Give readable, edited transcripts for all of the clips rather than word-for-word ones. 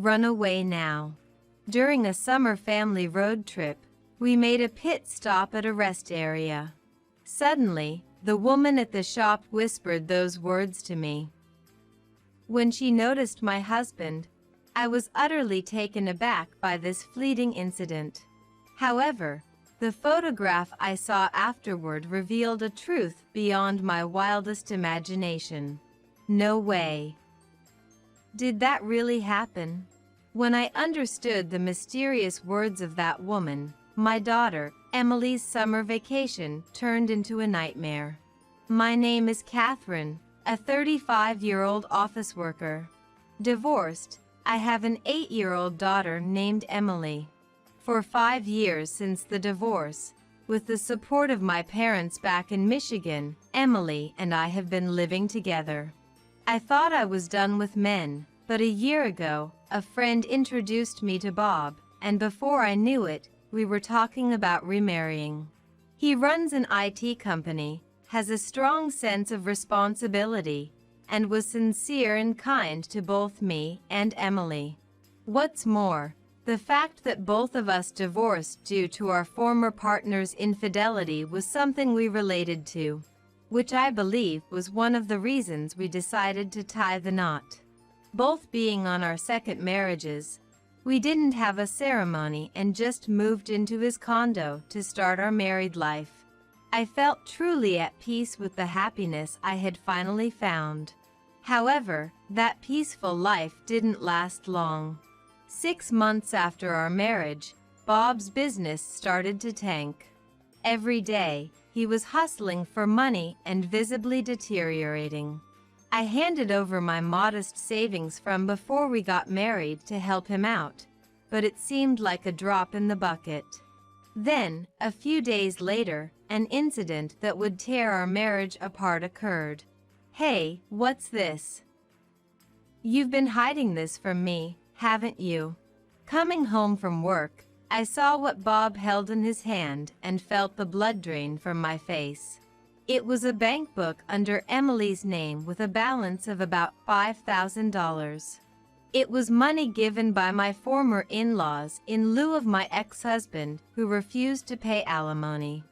run away now. During a summer family road trip, we made a pit stop at a rest area. Suddenly, the woman at the shop whispered those words to me. When she noticed my husband, I was utterly taken aback by this fleeting incident. However, the photograph I saw afterward revealed a truth beyond my wildest imagination. No way. Did that really happen? When I understood the mysterious words of that woman, my daughter, Emily's summer vacation turned into a nightmare. My name is Catherine, a 35-year-old office worker. Divorced, I have an 8-year-old daughter named Emily. For 5 years since the divorce, with the support of my parents back in Michigan, Emily and I have been living together. I thought I was done with men, but a year ago, a friend introduced me to Bob, and before I knew it, we were talking about remarrying. He runs an IT company, has a strong sense of responsibility, and was sincere and kind to both me and Emily. What's more, the fact that both of us divorced due to our former partner's infidelity was something we related to, which I believe was one of the reasons we decided to tie the knot. Both being on our second marriages, we didn't have a ceremony and just moved into his condo to start our married life. I felt truly at peace with the happiness I had finally found. However, that peaceful life didn't last long. 6 months after our marriage, Bob's business started to tank. Every day, he was hustling for money and visibly deteriorating. I handed over my modest savings from before we got married to help him out, but it seemed like a drop in the bucket. Then, a few days later, an incident that would tear our marriage apart occurred. Hey, what's this? You've been hiding this from me, haven't you? Coming home from work, I saw what Bob held in his hand and felt the blood drain from my face. It was a bank book under Emily's name with a balance of about $5,000. It was money given by my former in-laws in lieu of my ex-husband, who refused to pay alimony.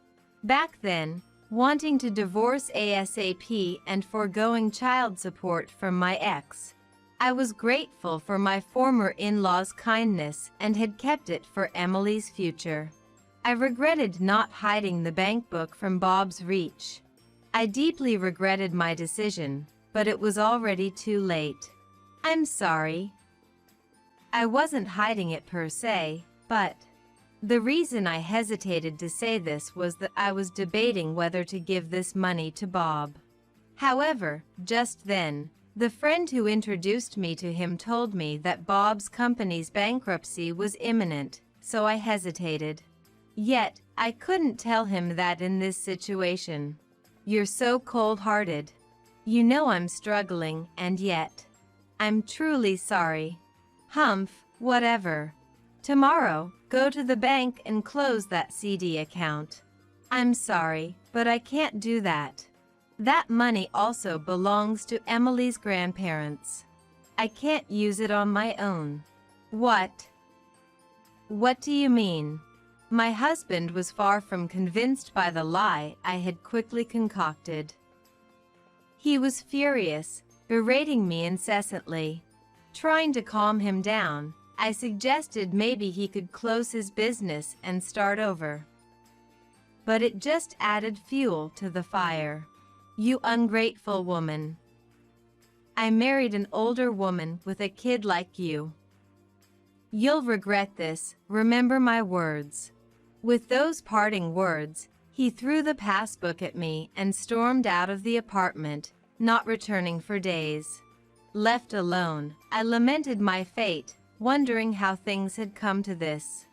Back then, wanting to divorce ASAP and foregoing child support from my ex, I was grateful for my former in-law's kindness and had kept it for Emily's future. I regretted not hiding the bank book from Bob's reach. I deeply regretted my decision, but it was already too late. I'm sorry. I wasn't hiding it per se, but the reason I hesitated to say this was that I was debating whether to give this money to Bob. However, just then, the friend who introduced me to him told me that Bob's company's bankruptcy was imminent, so I hesitated. Yet, I couldn't tell him that in this situation. You're so cold-hearted. You know I'm struggling, and yet. I'm truly sorry. Humph, whatever. Tomorrow, go to the bank and close that CD account. I'm sorry, but I can't do that. That money also belongs to Emily's grandparents. I can't use it on my own. What? What do you mean? My husband was far from convinced by the lie I had quickly concocted. He was furious, berating me incessantly. Trying to calm him down, I suggested maybe he could close his business and start over. But it just added fuel to the fire. You ungrateful woman. I married an older woman with a kid like you. You'll regret this, remember my words. With those parting words, he threw the passbook at me and stormed out of the apartment, not returning for days. Left alone, I lamented my fate, wondering how things had come to this.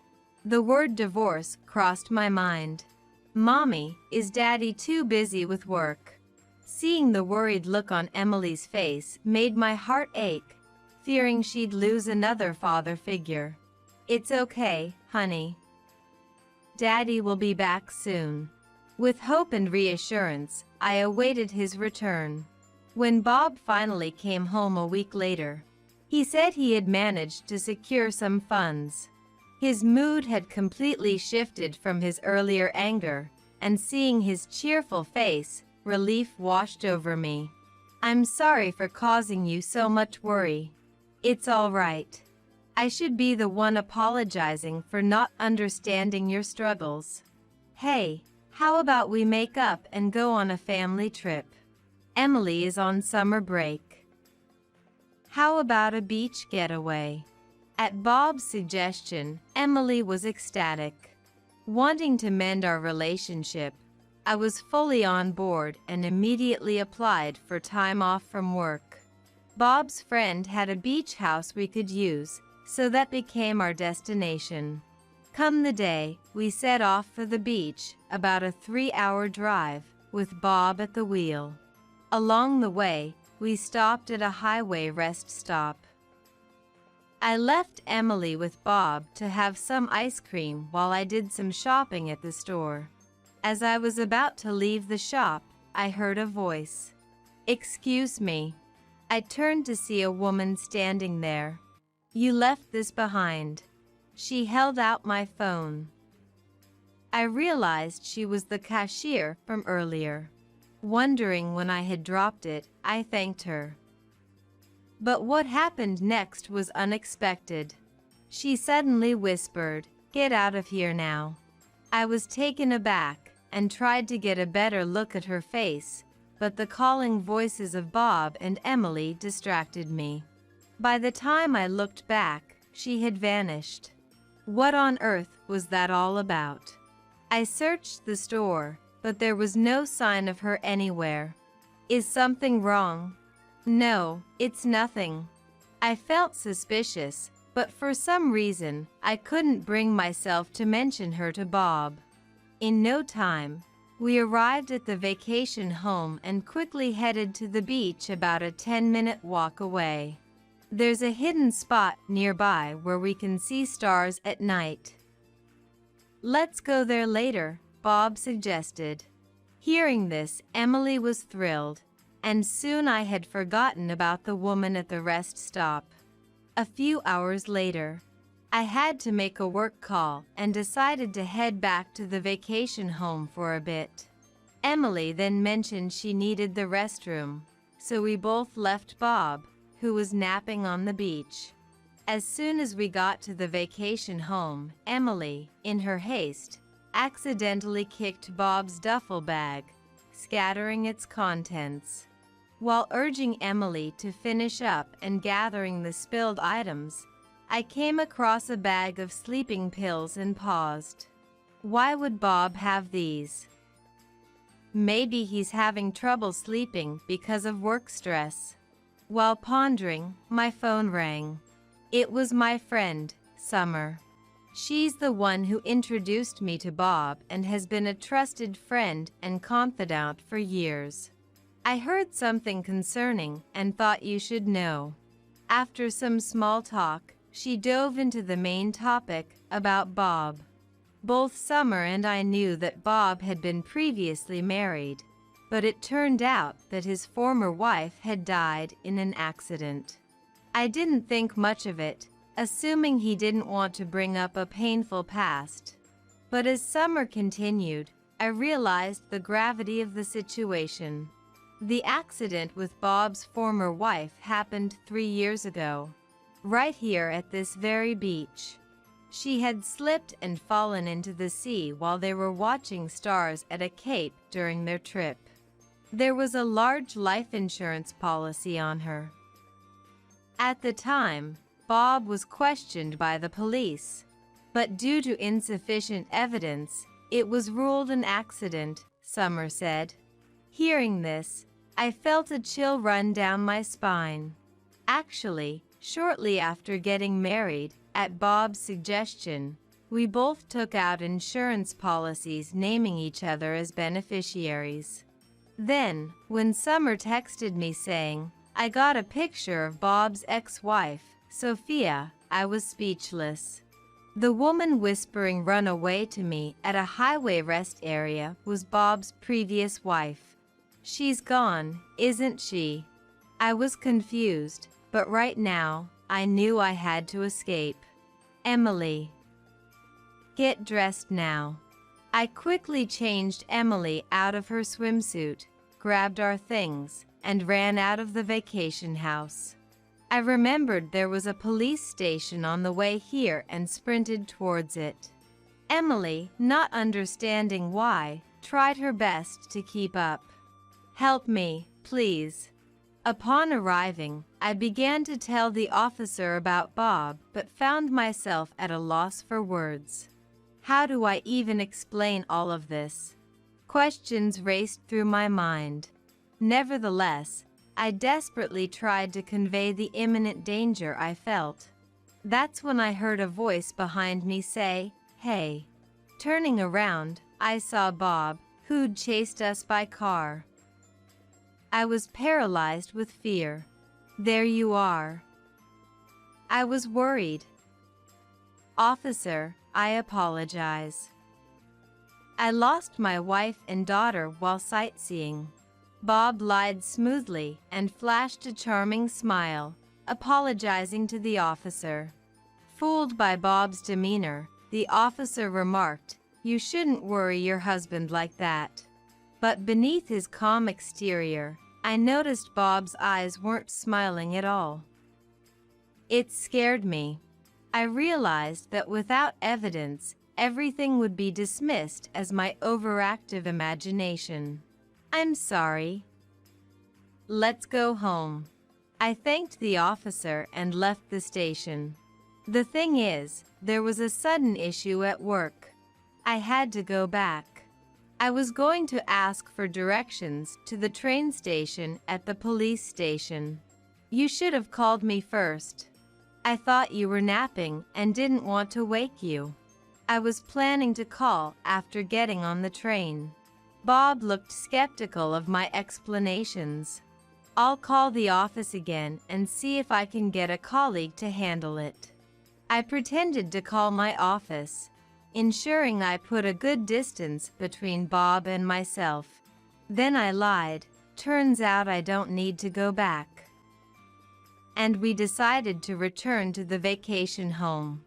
The word divorce crossed my mind. Mommy, is Daddy too busy with work? Seeing the worried look on Emily's face made my heart ache, fearing she'd lose another father figure. It's okay, honey. Daddy will be back soon. With hope and reassurance, I awaited his return. When Bob finally came home a week later, He said he had managed to secure some funds. His mood had completely shifted from his earlier anger, and seeing his cheerful face, relief washed over me. "I'm sorry for causing you so much worry. It's all right. I should be the one apologizing for not understanding your struggles. Hey, how about we make up and go on a family trip? Emily is on summer break. How about a beach getaway?" At Bob's suggestion, Emily was ecstatic. Wanting to mend our relationship, I was fully on board and immediately applied for time off from work. Bob's friend had a beach house we could use, so that became our destination. Come the day, we set off for the beach, about a 3-hour drive, with Bob at the wheel. Along the way, we stopped at a highway rest stop. I left Emily with Bob to have some ice cream while I did some shopping at the store. As I was about to leave the shop, I heard a voice. "Excuse me." I turned to see a woman standing there. "You left this behind." She held out my phone. I realized she was the cashier from earlier. Wondering when I had dropped it, I thanked her. But what happened next was unexpected. She suddenly whispered, "Get out of here now." I was taken aback and tried to get a better look at her face, but the calling voices of Bob and Emily distracted me. By the time I looked back, she had vanished. What on earth was that all about? I searched the store, but there was no sign of her anywhere. Is something wrong? No, it's nothing. I felt suspicious, but for some reason, I couldn't bring myself to mention her to Bob. In no time, we arrived at the vacation home and quickly headed to the beach about a 10-minute walk away. There's a hidden spot nearby where we can see stars at night. Let's go there later, Bob suggested. Hearing this, Emily was thrilled, and soon I had forgotten about the woman at the rest stop. A few hours later, I had to make a work call and decided to head back to the vacation home for a bit. Emily then mentioned she needed the restroom, so we both left Bob, who was napping on the beach. As soon as we got to the vacation home, Emily, in her haste, accidentally kicked Bob's duffel bag, scattering its contents. While urging Emily to finish up and gathering the spilled items, I came across a bag of sleeping pills and paused. Why would Bob have these? Maybe he's having trouble sleeping because of work stress. While pondering, my phone rang. It was my friend, Summer. She's the one who introduced me to Bob and has been a trusted friend and confidant for years. I heard something concerning and thought you should know. After some small talk, she dove into the main topic about Bob. Both Summer and I knew that Bob had been previously married, but it turned out that his former wife had died in an accident. I didn't think much of it, assuming he didn't want to bring up a painful past. But as Summer continued, I realized the gravity of the situation. The accident with Bob's former wife happened 3 years ago, right here at this very beach. She had slipped and fallen into the sea while they were watching stars at a cape during their trip. There was a large life insurance policy on her. At the time, Bob was questioned by the police, but due to insufficient evidence, it was ruled an accident, Summer said. Hearing this, I felt a chill run down my spine. Actually, shortly after getting married, at Bob's suggestion, we both took out insurance policies naming each other as beneficiaries. Then, when Summer texted me saying, I got a picture of Bob's ex-wife, Sophia, I was speechless. The woman whispering "run away" to me at a highway rest area was Bob's previous wife. She's gone, isn't she? I was confused, but right now, I knew I had to escape. Emily. Get dressed now. I quickly changed Emily out of her swimsuit, grabbed our things, and ran out of the vacation house. I remembered there was a police station on the way here and sprinted towards it. Emily, not understanding why, tried her best to keep up. Help me, please. Upon arriving, I began to tell the officer about Bob, but found myself at a loss for words. How do I even explain all of this? Questions raced through my mind. Nevertheless, I desperately tried to convey the imminent danger I felt. That's when I heard a voice behind me say, "Hey." Turning around, I saw Bob, who'd chased us by car. I was paralyzed with fear. There you are. I was worried. Officer, I apologize. I lost my wife and daughter while sightseeing. Bob lied smoothly and flashed a charming smile, apologizing to the officer. Fooled by Bob's demeanor, the officer remarked, "You shouldn't worry your husband like that." But beneath his calm exterior, I noticed Bob's eyes weren't smiling at all. It scared me. I realized that without evidence, everything would be dismissed as my overactive imagination. I'm sorry. Let's go home. I thanked the officer and left the station. The thing is, there was a sudden issue at work. I had to go back. I was going to ask for directions to the train station at the police station. You should have called me first. I thought you were napping and didn't want to wake you. I was planning to call after getting on the train. Bob looked skeptical of my explanations. I'll call the office again and see if I can get a colleague to handle it. I pretended to call my office, ensuring I put a good distance between Bob and myself. Then I lied. Turns out I don't need to go back. And we decided to return to the vacation home.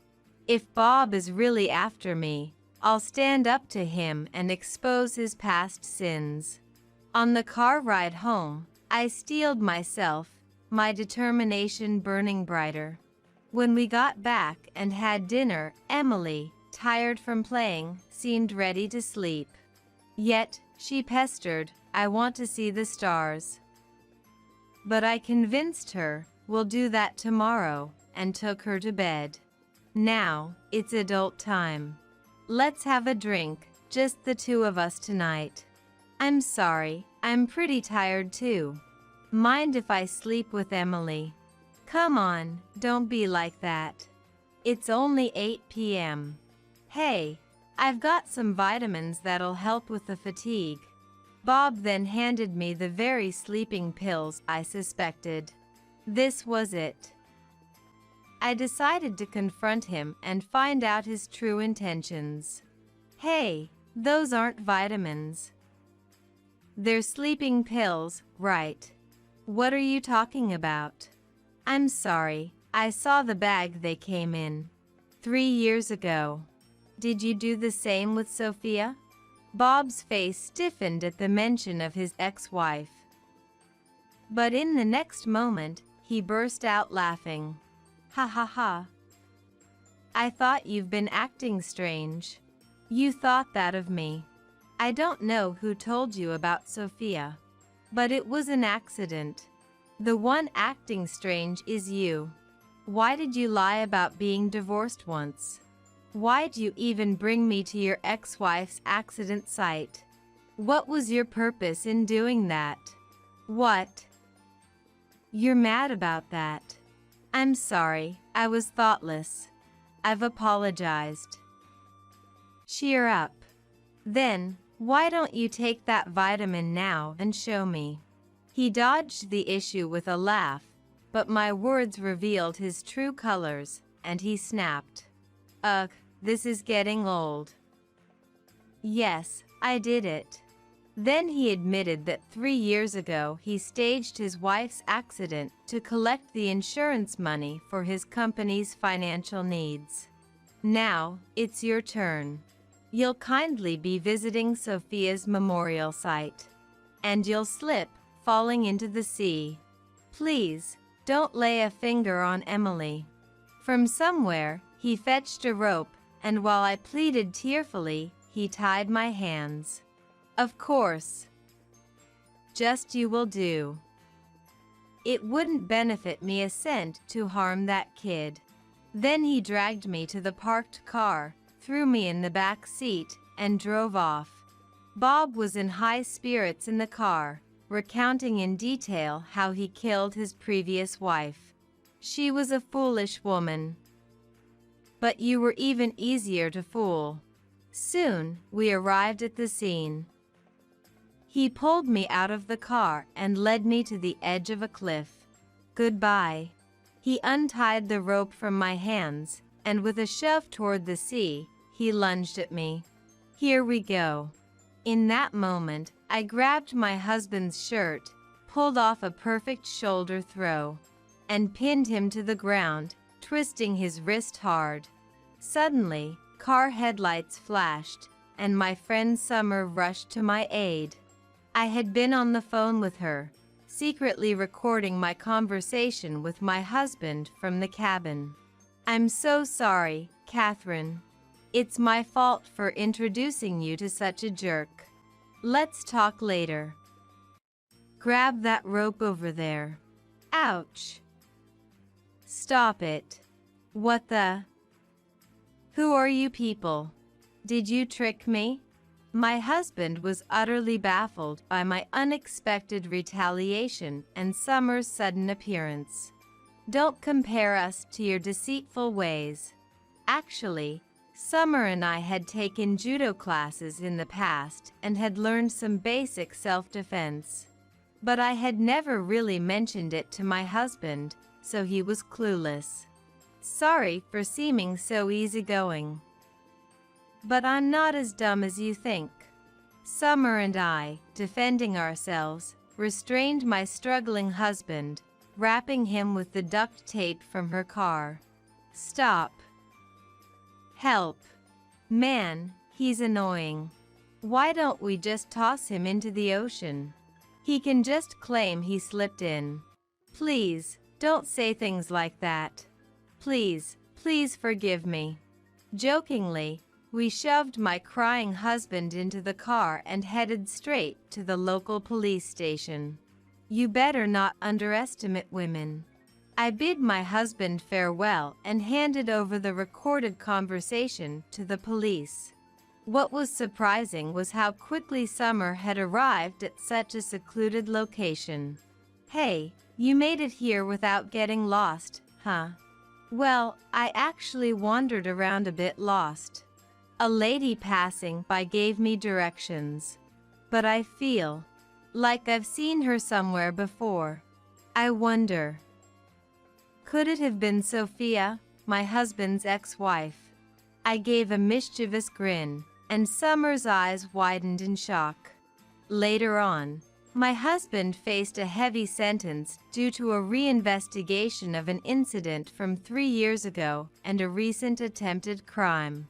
If Bob is really after me, I'll stand up to him and expose his past sins. On the car ride home, I steeled myself, my determination burning brighter. When we got back and had dinner, Emily, tired from playing, seemed ready to sleep. Yet, she pestered, "I want to see the stars." But I convinced her, "We'll do that tomorrow," and took her to bed. Now, it's adult time. Let's have a drink, just the two of us tonight. I'm sorry, I'm pretty tired too. Mind if I sleep with Emily? Come on, don't be like that. It's only 8 p.m. Hey, I've got some vitamins that'll help with the fatigue. Bob then handed me the very sleeping pills I suspected. This was it. I decided to confront him and find out his true intentions. Hey, those aren't vitamins. They're sleeping pills, right? What are you talking about? I'm sorry, I saw the bag they came in. 3 years ago. Did you do the same with Sophia? Bob's face stiffened at the mention of his ex-wife. But in the next moment, he burst out laughing. Ha ha ha. I thought you've been acting strange. You thought that of me. I don't know who told you about Sophia. But it was an accident. The one acting strange is you. Why did you lie about being divorced once? Why'd you even bring me to your ex-wife's accident site? What was your purpose in doing that? What? You're mad about that. I'm sorry, I was thoughtless. I've apologized. Cheer up. Then, why don't you take that vitamin now and show me? He dodged the issue with a laugh, but my words revealed his true colors, and he snapped. Ugh, this is getting old. Yes, I did it. Then he admitted that 3 years ago he staged his wife's accident to collect the insurance money for his company's financial needs. Now, it's your turn. You'll kindly be visiting Sophia's memorial site. And you'll slip, falling into the sea. Please, don't lay a finger on Emily. From somewhere, he fetched a rope, and while I pleaded tearfully, he tied my hands. Of course. Just you will do. It wouldn't benefit me a cent to harm that kid. Then he dragged me to the parked car, threw me in the back seat, and drove off. Bob was in high spirits in the car, recounting in detail how he killed his previous wife. She was a foolish woman. But you were even easier to fool. Soon, we arrived at the scene. He pulled me out of the car and led me to the edge of a cliff. Goodbye. He untied the rope from my hands, and with a shove toward the sea, he lunged at me. Here we go. In that moment, I grabbed my husband's shirt, pulled off a perfect shoulder throw, and pinned him to the ground, twisting his wrist hard. Suddenly, car headlights flashed, and my friend Summer rushed to my aid. I had been on the phone with her, secretly recording my conversation with my husband from the cabin. I'm so sorry, Catherine. It's my fault for introducing you to such a jerk. Let's talk later. Grab that rope over there. Ouch. Stop it. What the? Who are you people? Did you trick me? My husband was utterly baffled by my unexpected retaliation and Summer's sudden appearance. Don't compare us to your deceitful ways. Actually, Summer and I had taken judo classes in the past and had learned some basic self-defense. But I had never really mentioned it to my husband, so he was clueless. Sorry for seeming so easygoing. But I'm not as dumb as you think. Summer and I, defending ourselves, restrained my struggling husband, wrapping him with the duct tape from her car. Stop. Help. Man, he's annoying. Why don't we just toss him into the ocean? He can just claim he slipped in. Please, don't say things like that. Please, please forgive me. Jokingly, we shoved my crying husband into the car and headed straight to the local police station. You better not underestimate women. I bid my husband farewell and handed over the recorded conversation to the police. What was surprising was how quickly Summer had arrived at such a secluded location. Hey, you made it here without getting lost, huh? Well, I actually wandered around a bit lost. A lady passing by gave me directions. But I feel like I've seen her somewhere before. I wonder. Could it have been Sophia, my husband's ex-wife? I gave a mischievous grin, and Summer's eyes widened in shock. Later on, my husband faced a heavy sentence due to a reinvestigation of an incident from 3 years ago and a recent attempted crime.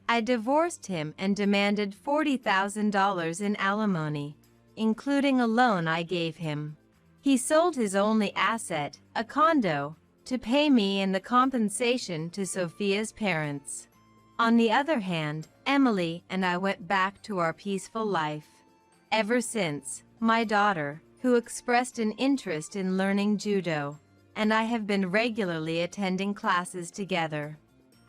I divorced him and demanded $40,000 in alimony, including a loan I gave him. He sold his only asset, a condo, to pay me and the compensation to Sophia's parents. On the other hand, Emily and I went back to our peaceful life. Ever since, my daughter, who expressed an interest in learning judo, and I have been regularly attending classes together.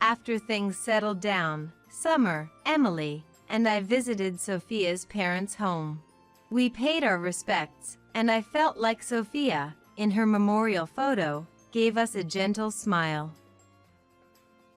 After things settled down, Summer, Emily, and I visited Sophia's parents' home. We paid our respects, and I felt like Sophia, in her memorial photo, gave us a gentle smile.